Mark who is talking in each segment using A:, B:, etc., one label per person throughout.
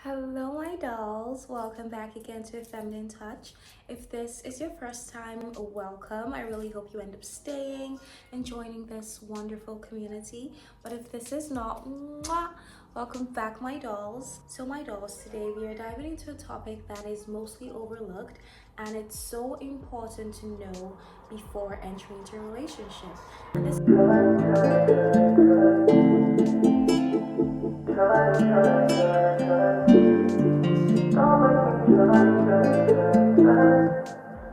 A: Hello, my dolls. Welcome back again to Feminine Touch. If this is your first time, welcome. I really hope you end up staying and joining this wonderful community. But if this is not, welcome back, my dolls. So, my dolls, today we are diving into a topic that is mostly overlooked and it's so important to know before entering into a relationship. And this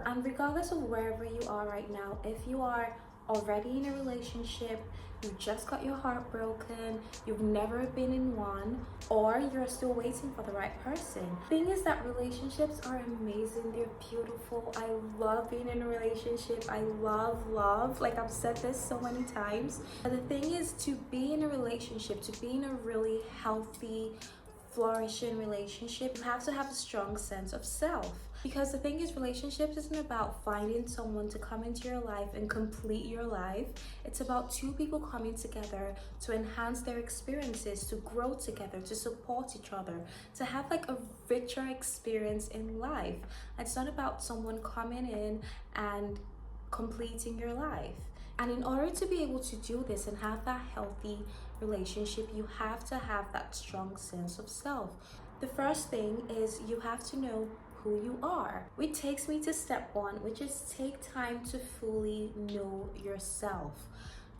A: And regardless of wherever you are right now, if you are already in a relationship, you just got your heart broken, you've never been in one, or you're still waiting for the right person. The thing is that relationships are amazing, they're beautiful. I love being in a relationship. I love. Like I've said this so many times. But the thing is to be in a relationship, to be in a really healthy, flourishing relationship, you have to have a strong sense of self. Because the thing is, relationships isn't about finding someone to come into your life and complete your life. It's about two people coming together to enhance their experiences, to grow together, to support each other, to have like a richer experience in life. It's not about someone coming in and completing your life. And in order to be able to do this and have that healthy relationship, you have to have that strong sense of self. The first thing is you have to know who you are, which takes me to step one, which is take time to fully know yourself.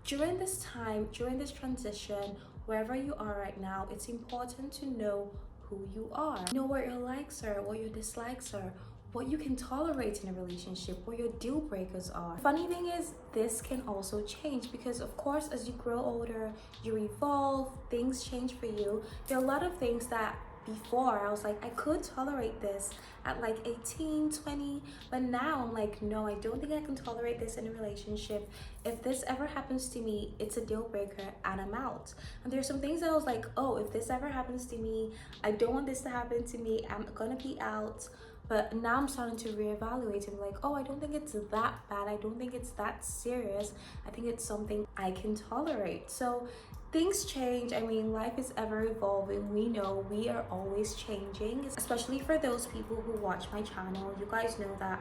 A: During this time, during this transition, wherever you are right now, it's important to know who you are. Know what your likes are, what your dislikes are, what you can tolerate in a relationship, what your deal breakers are. Funny thing is, this can also change because, of course, as you grow older, you evolve, things change for you. There are a lot of things that before I was like, I could tolerate this at like 18, 20, but now I'm like, no, I don't think I can tolerate this in a relationship. If this ever happens to me, it's a deal breaker and I'm out. And there's some things that I was like, oh, if this ever happens to me, I don't want this to happen to me, I'm gonna be out. But now I'm starting to reevaluate and be like, oh, I don't think it's that bad. I don't think it's that serious. I think it's something I can tolerate. So things change. I mean, life is ever evolving. We know we are always changing, especially for those people who watch my channel. You guys know that,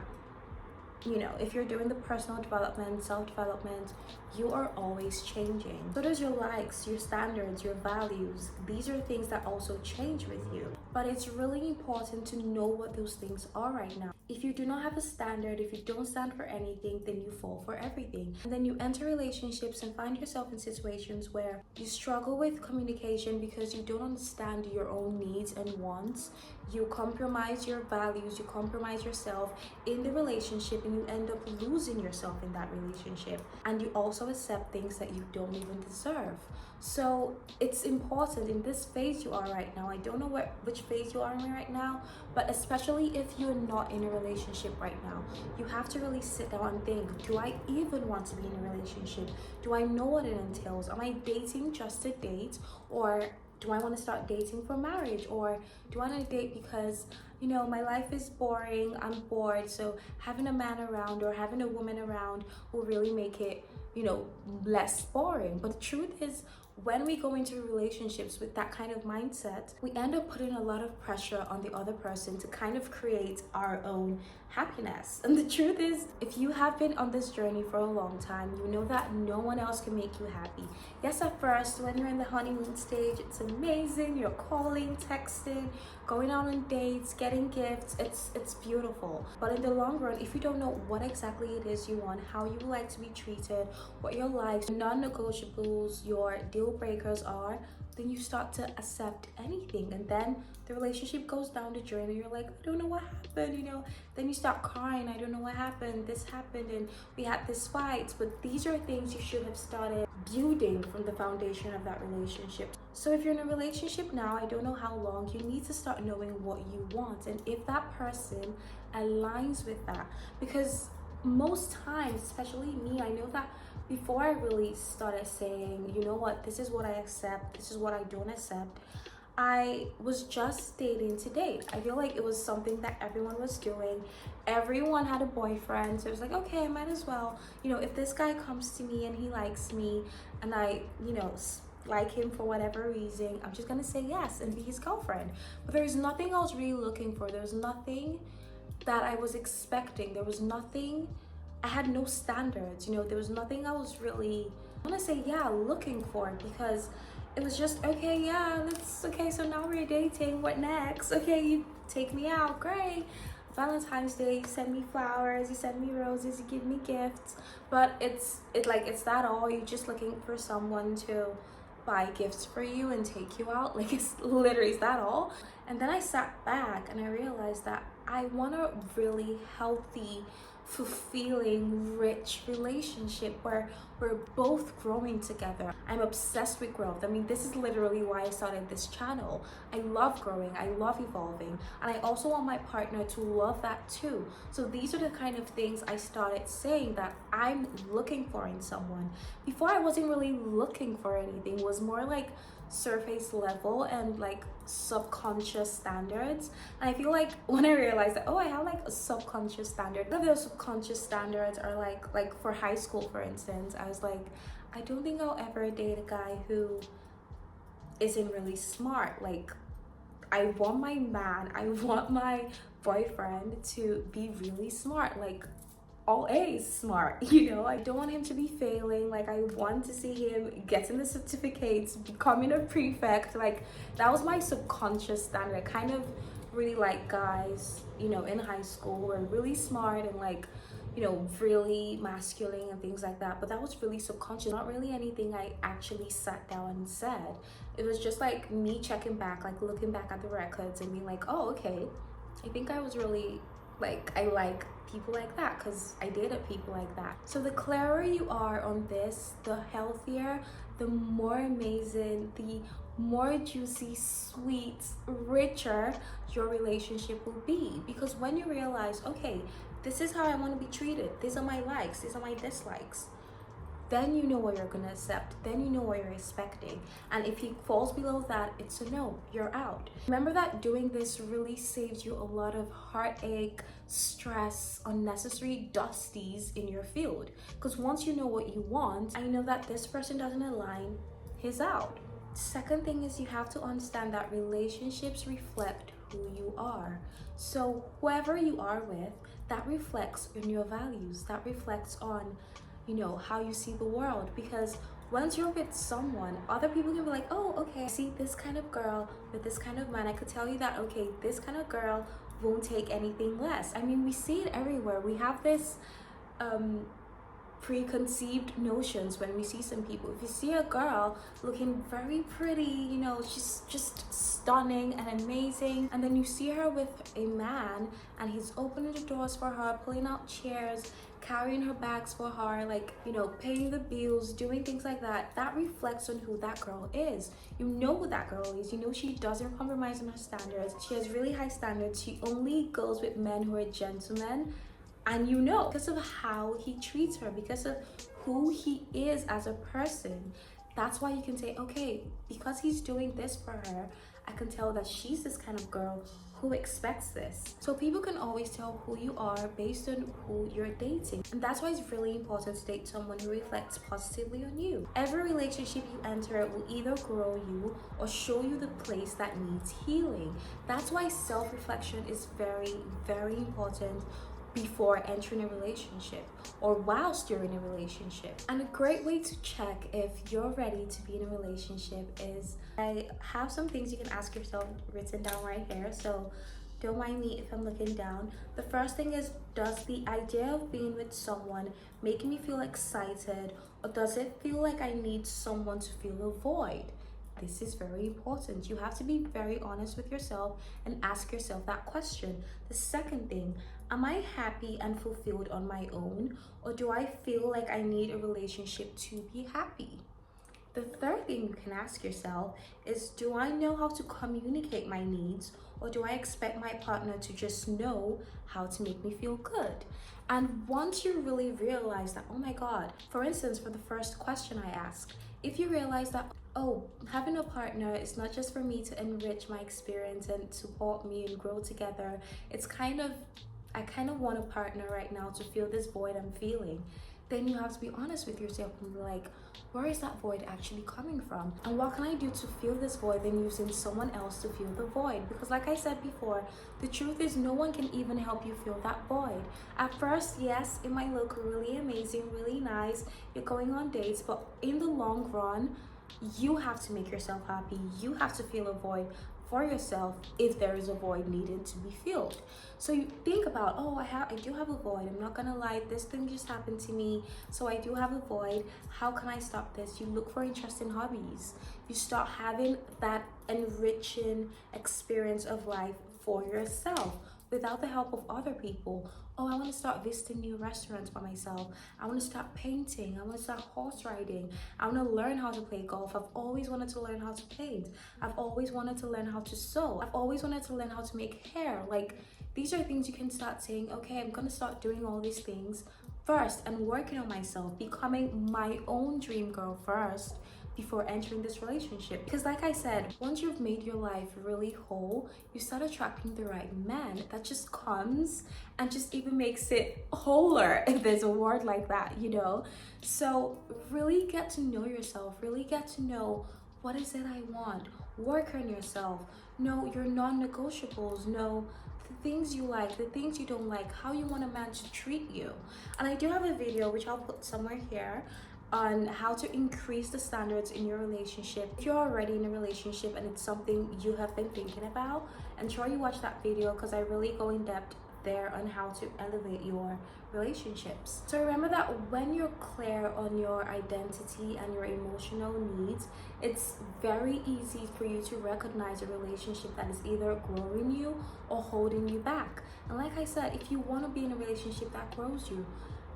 A: if you're doing the personal development, self-development, you are always changing. So does your likes, your standards, your values. These are things that also change with you. But it's really important to know what those things are right now. If you do not have a standard, if you don't stand for anything, then you fall for everything. And then you enter relationships and find yourself in situations where you struggle with communication because you don't understand your own needs and wants. You compromise your values, you compromise yourself in the relationship, and you end up losing yourself in that relationship. And you also accept things that you don't even deserve. So it's important in this phase you are right now. I don't know which phase you are in right now, but especially if you're not in a relationship right now, you have to really sit down and think, do I even want to be in a relationship? Do I know what it entails? Am I dating just to date, or do I want to start dating for marriage? Or do I want to date because my life is boring, I'm bored, so having a man around or having a woman around will really make it less boring. But the truth is, when we go into relationships with that kind of mindset, we end up putting a lot of pressure on the other person to kind of create our own happiness. And the truth is, if you have been on this journey for a long time, you know that no one else can make you happy. Yes, at first, when you're in the honeymoon stage, it's amazing. You're calling, texting, going out on dates, getting gifts. It's beautiful. But in the long run, if you don't know what exactly it is you want, how you like to be treated, what your likes, non-negotiables, your deal breakers are, then you start to accept anything, and then the relationship goes down the drain and you're like, I don't know what happened. Then you start crying, I don't know what happened, this happened and we had this fight. But these are things you should have started building from the foundation of that relationship. So if you're in a relationship now, I don't know how long, you need to start knowing what you want and if that person aligns with that. Because most times, especially me, I know that before I really started saying, you know what, this is what I accept, this is what I don't accept, I was just dating to date. I feel like it was something that everyone was doing. Everyone had a boyfriend, so it was like, okay, I might as well, if this guy comes to me and he likes me and I, like him for whatever reason, I'm just gonna say yes and be his girlfriend. But there's nothing I was really looking for. There's nothing that I was expecting. There was nothing, I had no standards, you know, there was nothing I was really, I want to say, yeah, looking for, because it was just, okay, yeah, okay, so now we're dating, what next? Okay, you take me out, great. Valentine's Day, you send me flowers, you send me roses, you give me gifts, but it's that all? You're just looking for someone to buy gifts for you and take you out? Like, it's literally, is that all? And then I sat back and I realized that I want a really healthy, fulfilling, rich relationship where we're both growing together. I'm obsessed with growth. I mean, this is literally why I started this channel. I love growing, I love evolving, and I also want my partner to love that too. So these are the kind of things I started saying that I'm looking for in someone. Before, I wasn't really looking for anything. It was more like surface level and like subconscious standards. And I feel like when I realized that, oh, I have like a subconscious standard, one of those subconscious standards are like for high school, for instance, I was like, I don't think I'll ever date a guy who isn't really smart. Like, I want my boyfriend to be really smart, like all A's smart, you know. I don't want him to be failing. Like, I want to see him getting the certificates, becoming a prefect. Like, that was my subconscious standard. I kind of really like guys, you know, in high school who were really smart and like, you know, really masculine and things like that. But that was really subconscious, not really anything I actually sat down and said. It was just like me checking back, like looking back at the records and being like, oh, okay, I think I was really like, I like people like that because I dated people like that. So the clearer you are on this, the healthier, the more amazing, the more juicy, sweet, richer your relationship will be. Because when you realize, okay, this is how I want to be treated, these are my likes, these are my dislikes, then you know what you're gonna accept, then you know what you're expecting. And if he falls below that, it's a no, you're out. Remember that doing this really saves you a lot of heartache, stress, unnecessary dusties in your field. Because once you know what you want, I know that this person doesn't align, he's out. Second thing is, you have to understand that relationships reflect who you are. So whoever you are with, that reflects on your values, that reflects on, you know, how you see the world. Because once you're with someone, other people can be like, oh, okay, I see this kind of girl with this kind of man. I could tell you that, okay, this kind of girl won't take anything less. I mean, we see it everywhere. We have this preconceived notions when we see some people. If you see a girl looking very pretty, you know, she's just stunning and amazing, and then you see her with a man and he's opening the doors for her, pulling out chairs, carrying her bags for her, like, you know, paying the bills, doing things like that, that reflects on who that girl is. You know who that girl is. You know she doesn't compromise on her standards. She has really high standards. She only goes with men who are gentlemen. And you know, because of how he treats her, because of who he is as a person, that's why you can say, okay, because he's doing this for her, I can tell that she's this kind of girl who expects this. So people can always tell who you are based on who you're dating. And that's why it's really important to date someone who reflects positively on you. Every relationship you enter will either grow you or show you the place that needs healing. That's why self-reflection is very, very important before entering a relationship or whilst you're in a relationship. And a great way to check if you're ready to be in a relationship is, I have some things you can ask yourself written down right here, so don't mind me if I'm looking down. The first thing is, does the idea of being with someone make me feel excited, or does it feel like I need someone to fill a void? This is very important. You have to be very honest with yourself and ask yourself that question. The second thing, am I happy and fulfilled on my own, or do I feel like I need a relationship to be happy? The third thing you can ask yourself is, do I know how to communicate my needs, or do I expect my partner to just know how to make me feel good? And once you really realize that, oh my God, for instance, for the first question I asked, if you realize that, oh, having a partner is not just for me to enrich my experience and support me and grow together, it's I kind of want a partner right now to feel this void I'm feeling, then you have to be honest with yourself and be like, where is that void actually coming from? And what can I do to fill this void than using someone else to fill the void? Because like I said before, the truth is no one can even help you fill that void. At first, yes, it might look really amazing, really nice. You're going on dates, but in the long run, you have to make yourself happy. You have to fill a void for yourself if there is a void needed to be filled. So you think about, oh, I do have a void. I'm not gonna lie, this thing just happened to me, so I do have a void. How can I stop this? You look for interesting hobbies. You start having that enriching experience of life for yourself without the help of other people. Oh, I want to start visiting new restaurants by myself. I want to start painting. I want to start horse riding. I want to learn how to play golf. I've always wanted to learn how to paint. I've always wanted to learn how to sew. I've always wanted to learn how to make hair. Like, these are things you can start saying, okay, I'm going to start doing all these things first and working on myself, becoming my own dream girl first before entering this relationship. Because like I said, once you've made your life really whole, you start attracting the right man that just comes and just even makes it wholer, if there's a word like that, you know? So really get to know yourself, really get to know, what is it I want? Work on yourself. Know your non-negotiables. Know the things you like, the things you don't like, how you want a man to treat you. And I do have a video, which I'll put somewhere here, on how to increase the standards in your relationship. If you're already in a relationship and it's something you have been thinking about, ensure you watch that video, because I really go in depth there on how to elevate your relationships. So remember that when you're clear on your identity and your emotional needs, it's very easy for you to recognize a relationship that is either growing you or holding you back. And like I said, if you want to be in a relationship that grows you,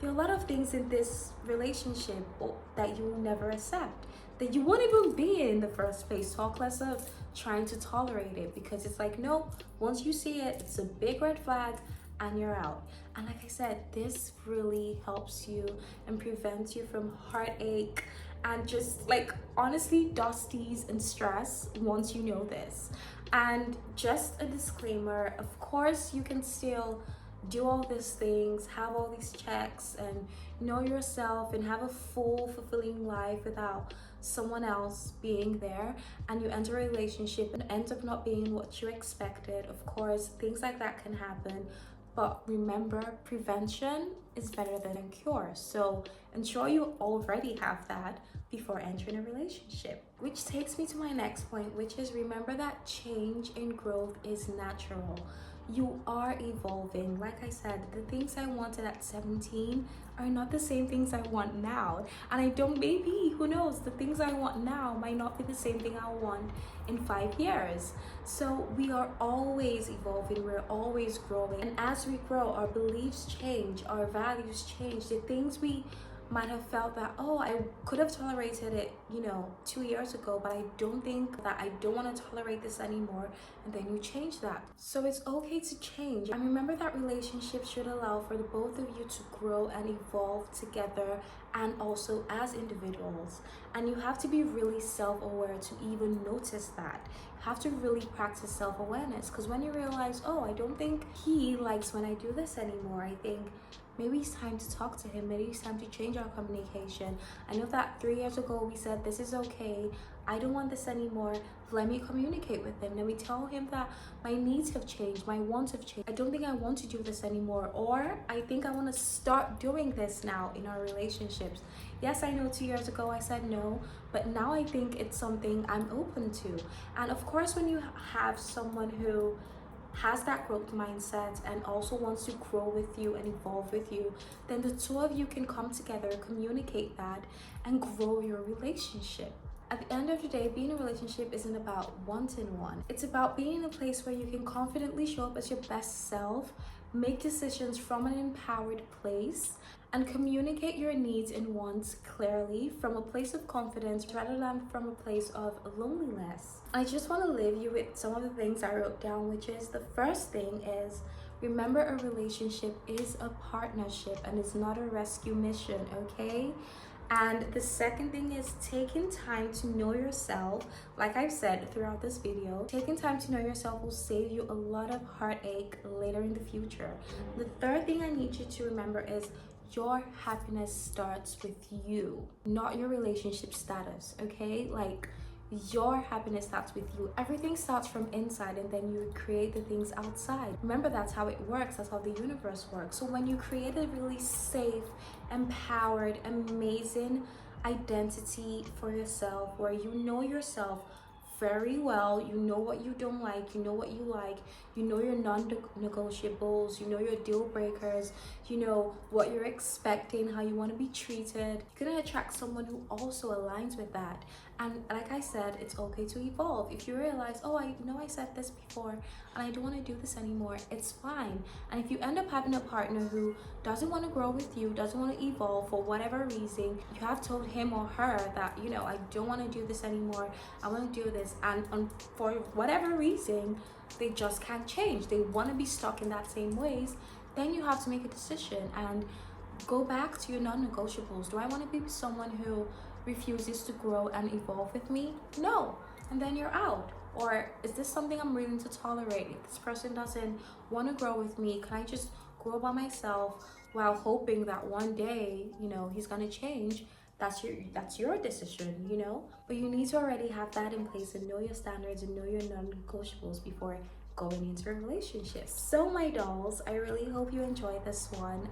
A: there are a lot of things in this relationship that you will never accept, that you won't even be in the first place. Talk less of trying to tolerate it, because it's like, no, once you see it, it's a big red flag and you're out. And like I said, this really helps you and prevents you from heartache and just like honestly dusties and stress once you know this. And just a disclaimer, of course you can still do all these things, have all these checks, and know yourself and have a full fulfilling life without someone else being there, and you enter a relationship and ends up not being what you expected. Of course, things like that can happen, but remember, prevention is better than cure. So ensure you already have that before entering a relationship. Which takes me to my next point, which is remember that change and growth is natural. You are evolving. Like I said, the things I wanted at 17 are not the same things I want now. And I don't, maybe, who knows, the things I want now might not be the same thing I want in 5 years. So we are always evolving, we're always growing. And as we grow, our beliefs change, our values change. The things we might have felt that, oh, I could have tolerated it, 2 years ago, but I don't think that, I don't want to tolerate this anymore. And then you change that. So it's okay to change. And remember that relationships should allow for the both of you to grow and evolve together, and also as individuals. And you have to be really self-aware to even notice that. You have to really practice self-awareness, because when you realize, oh, I don't think he likes when I do this anymore, I think maybe it's time to talk to him. Maybe it's time to change our communication. I know that 3 years ago we said, this is okay, I don't want this anymore, let me communicate with him. Then we tell him that my needs have changed, my wants have changed, I don't think I want to do this anymore, or I think I want to start doing this now in our relationships. Yes, I know 2 years ago I said no, but now I think it's something I'm open to. And of course, when you have someone who has that growth mindset and also wants to grow with you and evolve with you, then the two of you can come together, communicate that, and grow your relationship. At the end of the day, being in a relationship isn't about wanting one. It's about being in a place where you can confidently show up as your best self, make decisions from an empowered place, and communicate your needs and wants clearly from a place of confidence rather than from a place of loneliness. I just want to leave you with some of the things I wrote down, which is, the first thing is, remember a relationship is a partnership and it's not a rescue mission, okay? And the second thing is taking time to know yourself. Like I've said throughout this video, taking time to know yourself will save you a lot of heartache later in the future. The third thing I need you to remember is your happiness starts with you, not your relationship status, okay? Like, your happiness starts with you. Everything starts from inside, and then you create the things outside. Remember, that's how it works. That's how the universe works. So when you create a really safe, empowered, amazing identity for yourself, where you know yourself very well, you know what you don't like, you know what you like, you know your non-negotiables, you know your deal breakers, you know what you're expecting, how you want to be treated, you're gonna attract someone who also aligns with that. And like I said, it's okay to evolve. If you realize, oh, I know I said this before and I don't want to do this anymore, it's fine. And if you end up having a partner who doesn't want to grow with you, doesn't want to evolve for whatever reason, you have told him or her that, you know, I don't want to do this anymore, I want to do this, and for whatever reason they just can't change, they want to be stuck in that same ways, then you have to make a decision and go back to your non-negotiables. Do I want to be with someone who refuses to grow and evolve with me? No. And then you're out. Or is this something I'm willing to tolerate? If this person doesn't want to grow with me, can I just grow by myself while hoping that one day, you know, he's gonna change? That's your decision, you know? But you need to already have that in place and know your standards and know your non-negotiables before going into a relationship. So my dolls, I really hope you enjoyed this one.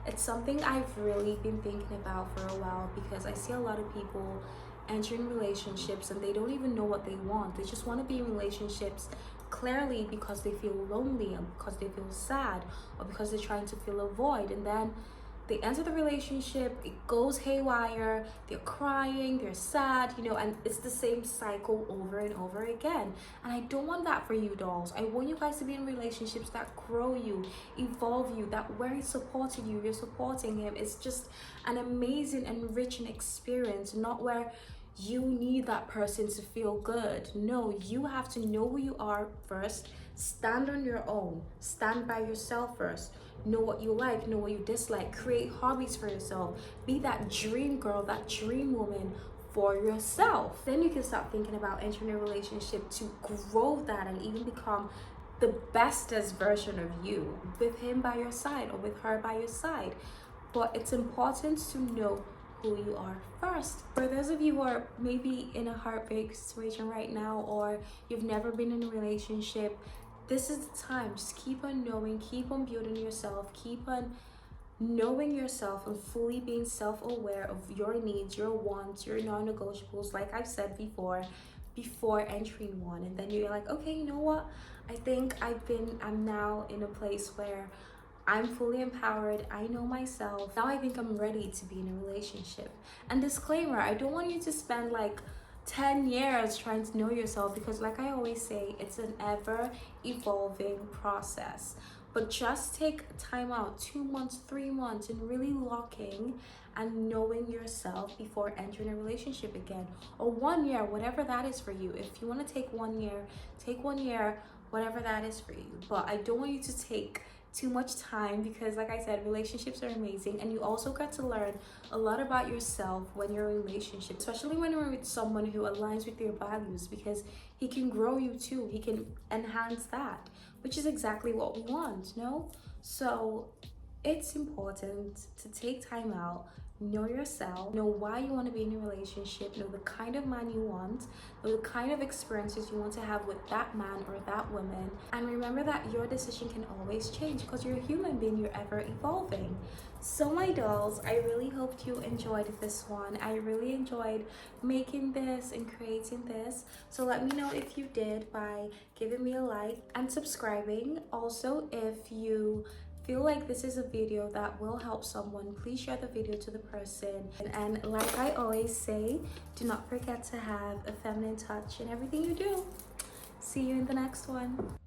A: It's something I've really been thinking about for a while, because I see a lot of people entering relationships and they don't even know what they want. They just want to be in relationships clearly because they feel lonely and because they feel sad, or because they're trying to fill a void, and then they enter the relationship, it goes haywire, they're crying, they're sad, you know, and it's the same cycle over and over again. And I don't want that for you, dolls. I want you guys to be in relationships that grow you, evolve you, that where he's supporting you, you're supporting him. It's just an amazing, enriching experience, not where you need that person to feel good. No, you have to know who you are first, stand on your own, stand by yourself first, know what you like, know what you dislike, create hobbies for yourself, be that dream girl, that dream woman for yourself. Then you can start thinking about entering a relationship to grow that and even become the bestest version of you with him by your side or with her by your side. But it's important to know who you are first. For those of you who are maybe in a heartbreak situation right now, or you've never been in a relationship, this is the time. Just keep on knowing, keep on building yourself, keep on knowing yourself and fully being self-aware of your needs, your wants, your non-negotiables, like I've said before entering one. And then you're like, okay, you know what, I think I'm now in a place where I'm fully empowered, I know myself, now I think I'm ready to be in a relationship. And disclaimer, I don't want you to spend like 10 years trying to know yourself, because like I always say, it's an ever evolving process. But just take time out, 2 months, 3 months, and really locking and knowing yourself before entering a relationship again. Or 1 year, whatever that is for you. If you want to take 1 year, take 1 year, whatever that is for you. But I don't want you to take too much time, because like I said, relationships are amazing, and you also get to learn a lot about yourself when you're in a relationship, especially when you're with someone who aligns with your values, because he can grow you too, he can enhance that, which is exactly what we want, no? So it's important to take time out, know yourself, know why you want to be in a relationship, know the kind of man you want, know the kind of experiences you want to have with that man or that woman. And remember that your decision can always change, because you're a human being, you're ever evolving. So my dolls, I really hoped you enjoyed this one. I really enjoyed making this and creating this. So let me know if you did by giving me a like and subscribing. Also, if you feel like this is a video that will help someone, please share the video to the person. And like I always say, do not forget to have a feminine touch in everything you do. See you in the next one.